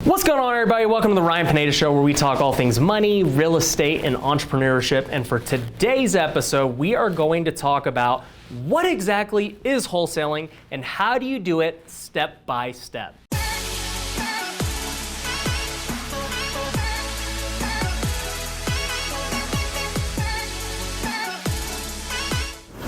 What's going on, everybody? Welcome to the Ryan Pineda Show, where we talk all things money, real estate, and entrepreneurship. And for today's episode, we are going to talk about what exactly is wholesaling and how do you do it step by step.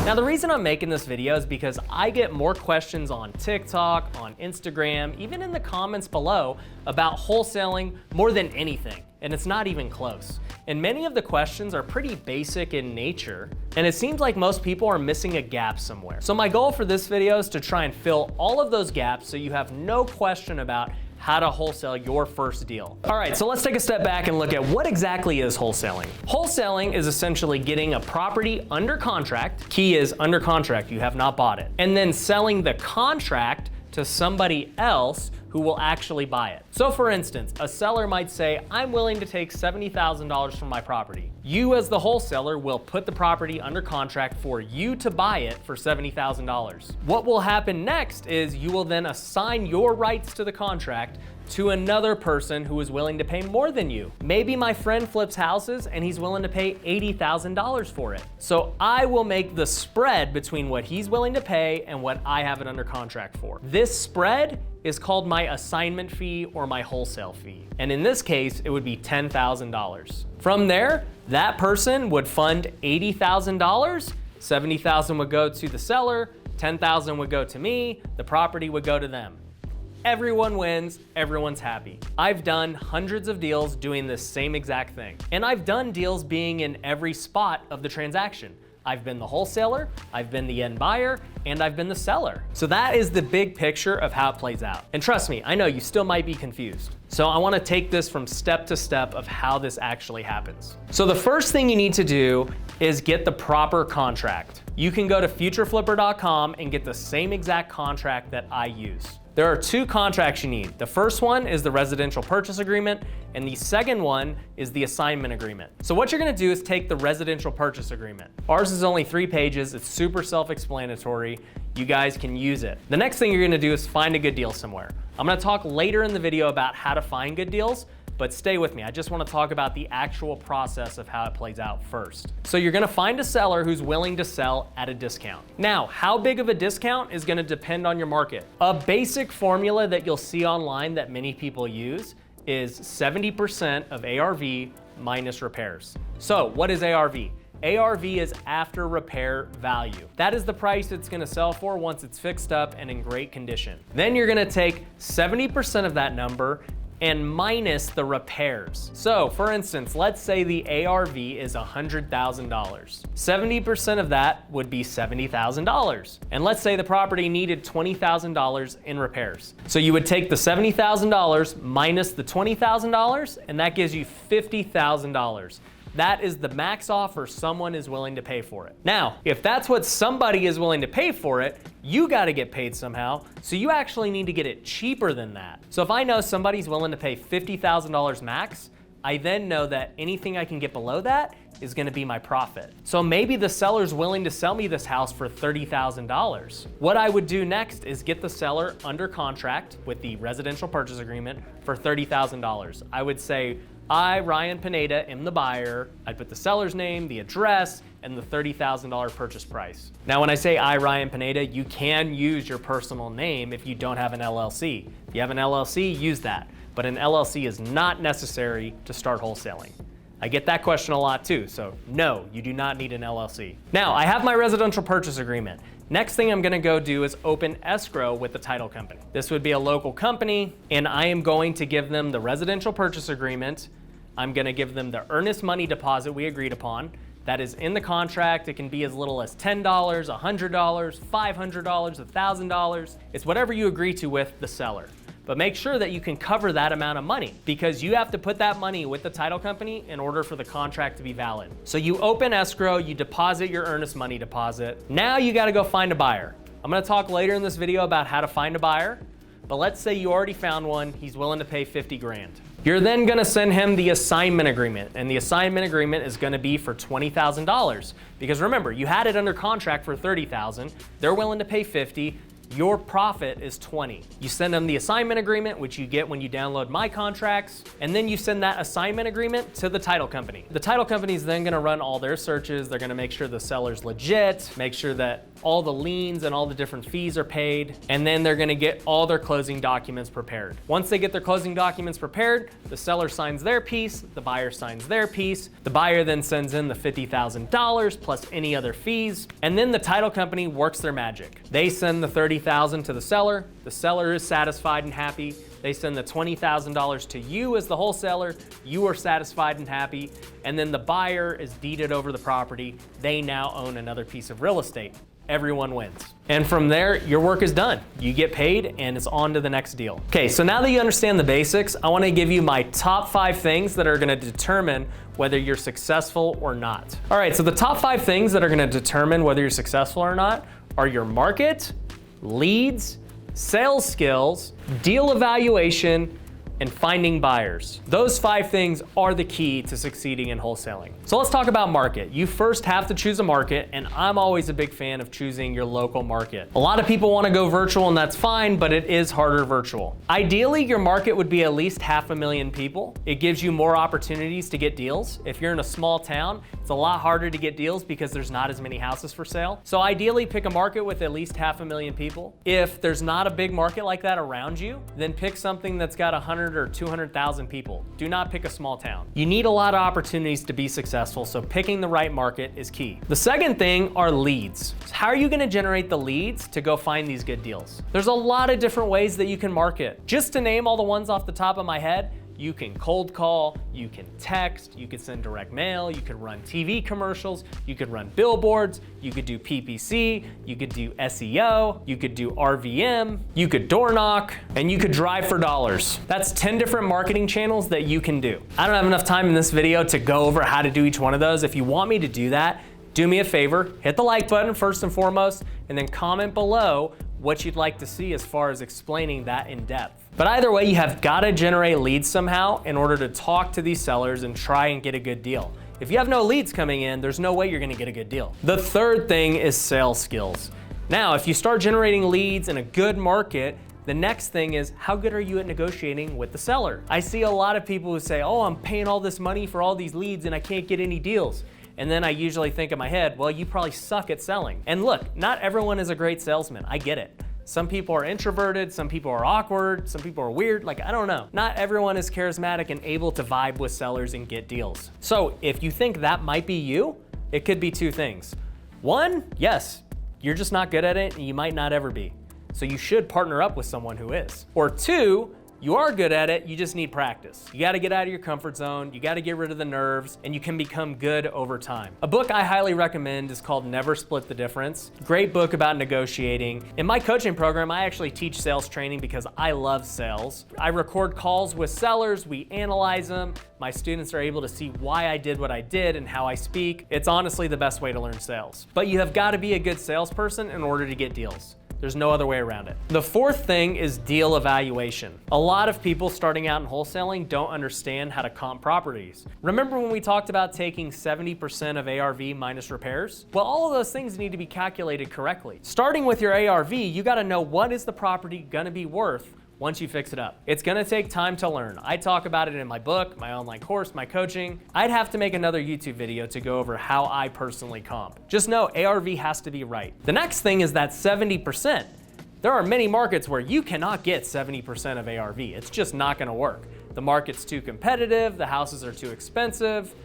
Now, the reason I'm making this video is because I get more questions on TikTok, on Instagram, even in the comments below about wholesaling more than anything, and it's not even close. And many of the questions are pretty basic in nature, and it seems like most people are missing a gap somewhere. So my goal for this video is to try and fill all of those gaps so you have no question about how to wholesale your first deal. All right, so let's take a step back and look at what exactly is wholesaling. Wholesaling is essentially getting a property under contract. Key is under contract, you have not bought it. And then selling the contract to somebody else who will actually buy it. So for instance, a seller might say, I'm willing to take $70,000 from my property. You as the wholesaler will put the property under contract for you to buy it for $70,000. What will happen next is you will then assign your rights to the contract to another person who is willing to pay more than you. Maybe my friend flips houses and he's willing to pay $80,000 for it. So I will make the spread between what he's willing to pay and what I have it under contract for. This spread is called my assignment fee or my wholesale fee. And in this case, it would be $10,000. From there, that person would fund $80,000, $70,000 would go to the seller, $10,000 would go to me, the property would go to them. Everyone wins, everyone's happy. I've done hundreds of deals doing this same exact thing. And I've done deals being in every spot of the transaction. I've been the wholesaler, I've been the end buyer, and I've been the seller. So that is the big picture of how it plays out. And trust me, I know you still might be confused. So I wanna take this from step to step of how this actually happens. So the first thing you need to do is get the proper contract. You can go to futureflipper.com and get the same exact contract that I use. There are two contracts you need. The first one is the residential purchase agreement, and the second one is the assignment agreement. So what you're gonna do is take the residential purchase agreement. Ours is only 3 pages, it's super self-explanatory. You guys can use it. The next thing you're gonna do is find a good deal somewhere. I'm gonna talk later in the video about how to find good deals, but stay with me. I just wanna talk about the actual process of how it plays out first. So you're gonna find a seller who's willing to sell at a discount. Now, how big of a discount is gonna depend on your market. A basic formula that you'll see online that many people use is 70% of ARV minus repairs. So what is ARV? ARV is after repair value. That is the price it's gonna sell for once it's fixed up and in great condition. Then you're gonna take 70% of that number and minus the repairs. So for instance, let's say the ARV is $100,000. 70% of that would be $70,000. And let's say the property needed $20,000 in repairs. So you would take the $70,000 minus the $20,000, and that gives you $50,000. That is the max offer someone is willing to pay for it. Now, if that's what somebody is willing to pay for it, you gotta get paid somehow, so you actually need to get it cheaper than that. So if I know somebody's willing to pay $50,000 max, I then know that anything I can get below that is gonna be my profit. So maybe the seller's willing to sell me this house for $30,000. What I would do next is get the seller under contract with the residential purchase agreement for $30,000. I would say, I, Ryan Pineda, am the buyer. I'd put the seller's name, the address, and the $30,000 purchase price. Now, when I say I, Ryan Pineda, you can use your personal name if you don't have an LLC. If you have an LLC, use that. But an LLC is not necessary to start wholesaling. I get that question a lot too, so no, you do not need an LLC. Now, I have my residential purchase agreement. Next thing I'm gonna go do is open escrow with the title company. This would be a local company, and I am going to give them the residential purchase agreement. I'm gonna give them the earnest money deposit we agreed upon. That is in the contract. It can be as little as $10, $100, $500, $1,000. It's whatever you agree to with the seller. But make sure that you can cover that amount of money, because you have to put that money with the title company in order for the contract to be valid. So you open escrow, you deposit your earnest money deposit. Now you gotta go find a buyer. I'm gonna talk later in this video about how to find a buyer, but let's say you already found one, he's willing to pay 50 grand. You're then gonna send him the assignment agreement, and the assignment agreement is gonna be for $20,000. Because remember, you had it under contract for $30,000, they're willing to pay 50, Your profit is 20. You send them the assignment agreement, which you get when you download my contracts, and then you send that assignment agreement to the title company. The title company is then gonna run all their searches. They're gonna make sure the seller's legit, make sure that all the liens and all the different fees are paid, and then they're gonna get all their closing documents prepared. Once they get their closing documents prepared, the seller signs their piece, the buyer signs their piece, the buyer then sends in the $50,000 plus any other fees, and then the title company works their magic. They send the $30,000 to the seller is satisfied and happy. They send the $20,000 to you as the wholesaler, you are satisfied and happy, and then the buyer is deeded over the property. They now own another piece of real estate. Everyone wins. And from there, your work is done. You get paid and it's on to the next deal. Okay, so now that you understand the basics, I wanna give you my top 5 things that are gonna determine whether you're successful or not. All right, so the top 5 things that are gonna determine whether you're successful or not are your market, leads, sales skills, deal evaluation, and finding buyers. Those 5 things are the key to succeeding in wholesaling. So let's talk about market. You first have to choose a market, and I'm always a big fan of choosing your local market. A lot of people want to go virtual, and that's fine, but it is harder virtual. Ideally, your market would be at least 500,000 people. It gives you more opportunities to get deals. If you're in a small town, it's a lot harder to get deals because there's not as many houses for sale. So ideally, pick a market with at least 500,000 people. If there's not a big market like that around you, then pick something that's got 100 or 200,000 people. Do not pick a small town. You need a lot of opportunities to be successful, so picking the right market is key. The second thing are leads. How are you gonna generate the leads to go find these good deals? There's a lot of different ways that you can market. Just to name all the ones off the top of my head, you can cold call, you can text, you can send direct mail, you can run TV commercials, you could run billboards, you could do PPC, you could do SEO, you could do RVM, you could door knock, and you could drive for dollars. That's 10 different marketing channels that you can do. I don't have enough time in this video to go over how to do each one of those. If you want me to do that, do me a favor, hit the like button first and foremost, and then comment below what you'd like to see as far as explaining that in depth. But either way, you have got to generate leads somehow in order to talk to these sellers and try and get a good deal. If you have no leads coming in, there's no way you're going to get a good deal. The third thing is sales skills. Now, if you start generating leads in a good market, the next thing is, how good are you at negotiating with the seller? I see a lot of people who say, oh, I'm paying all this money for all these leads and I can't get any deals. And then I usually think in my head, well, you probably suck at selling. And look, not everyone is a great salesman. I get it. Some people are introverted, some people are awkward, some people are weird, like I don't know. Not everyone is charismatic and able to vibe with sellers and get deals. So if you think that might be you, it could be 2 things. 1, yes, you're just not good at it and you might not ever be. So you should partner up with someone who is. Or 2, you are good at it, you just need practice. You gotta get out of your comfort zone, you gotta get rid of the nerves, and you can become good over time. A book I highly recommend is called Never Split the Difference. Great book about negotiating. In my coaching program, I actually teach sales training because I love sales. I record calls with sellers, we analyze them. My students are able to see why I did what I did and how I speak. It's honestly the best way to learn sales. But you have gotta be a good salesperson in order to get deals. There's no other way around it. The fourth thing is deal evaluation. A lot of people starting out in wholesaling don't understand how to comp properties. Remember when we talked about taking 70% of ARV minus repairs? Well, all of those things need to be calculated correctly. Starting with your ARV, you gotta know what is the property gonna be worth once you fix it up. It's gonna take time to learn. I talk about it in my book, my online course, my coaching. I'd have to make another YouTube video to go over how I personally comp. Just know ARV has to be right. The next thing is that 70%. There are many markets where you cannot get 70% of ARV. It's just not gonna work. The market's too competitive, the houses are too expensive.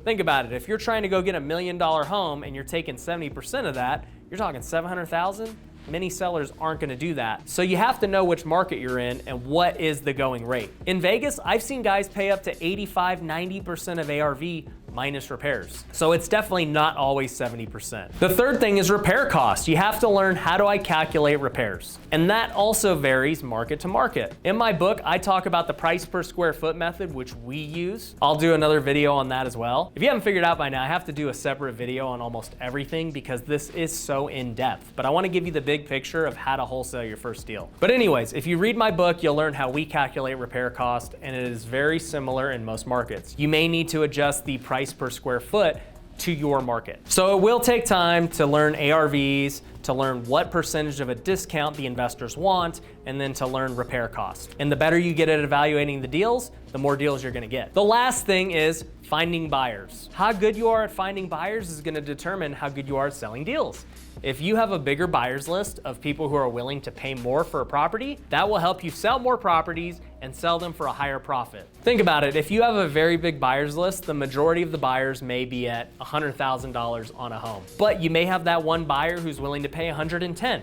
Think about it, if you're trying to go get $1 million home and you're taking 70% of that, you're talking 700,000? Many sellers aren't gonna do that. So you have to know which market you're in and what is the going rate. In Vegas, I've seen guys pay up to 85, 90% of ARV minus repairs. So it's definitely not always 70%. The third thing is repair cost. You have to learn, how do I calculate repairs? And that also varies market to market. In my book, I talk about the price per square foot method, which we use. I'll do another video on that as well. If you haven't figured out by now, I have to do a separate video on almost everything because this is so in-depth. But I wanna give you the big picture of how to wholesale your first deal. But anyways, if you read my book, you'll learn how we calculate repair cost, and it is very similar in most markets. You may need to adjust the price per square foot to your market. So it will take time to learn ARVs, to learn what percentage of a discount the investors want, and then to learn repair cost. And the better you get at evaluating the deals, the more deals you're gonna get. The last thing is finding buyers. How good you are at finding buyers is gonna determine how good you are at selling deals. If you have a bigger buyers list of people who are willing to pay more for a property, that will help you sell more properties and sell them for a higher profit. Think about it, if you have a very big buyers list, the majority of the buyers may be at $100,000 on a home. But you may have that one buyer who's willing to pay $110,000.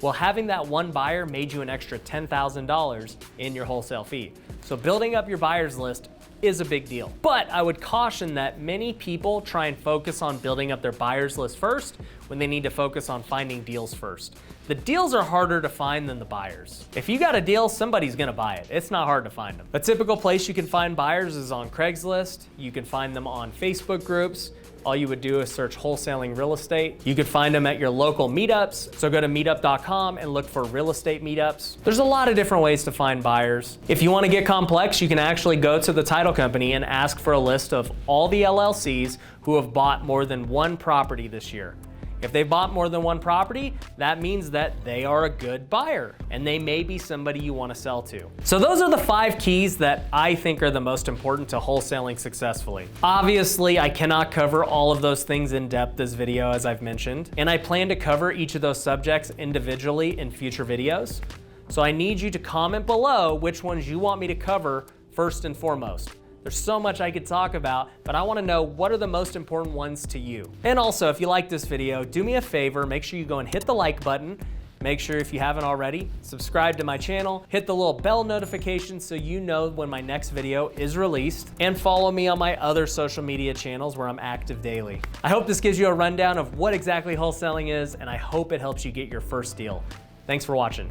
Well, having that one buyer made you an extra $10,000 in your wholesale fee. So building up your buyers list is a big deal. But I would caution that many people try and focus on building up their buyers list first when they need to focus on finding deals first. The deals are harder to find than the buyers. If you got a deal, somebody's gonna buy it. It's not hard to find them. A typical place you can find buyers is on Craigslist. You can find them on Facebook groups. All you would do is search wholesaling real estate. You could find them at your local meetups. So go to meetup.com and look for real estate meetups. There's a lot of different ways to find buyers. If you want to get complex, you can actually go to the title company and ask for a list of all the LLCs who have bought more than one property this year. If they bought more than one property, that means that they are a good buyer and they may be somebody you want to sell to. So those are the 5 keys that I think are the most important to wholesaling successfully. Obviously, I cannot cover all of those things in depth this video, as I've mentioned, and I plan to cover each of those subjects individually in future videos. So I need you to comment below which ones you want me to cover first and foremost. There's so much I could talk about, but I wanna know what are the most important ones to you. And also, if you like this video, do me a favor, make sure you go and hit the like button. Make sure if you haven't already, subscribe to my channel, hit the little bell notification so you know when my next video is released, and follow me on my other social media channels where I'm active daily. I hope this gives you a rundown of what exactly wholesaling is, and I hope it helps you get your first deal. Thanks for watching.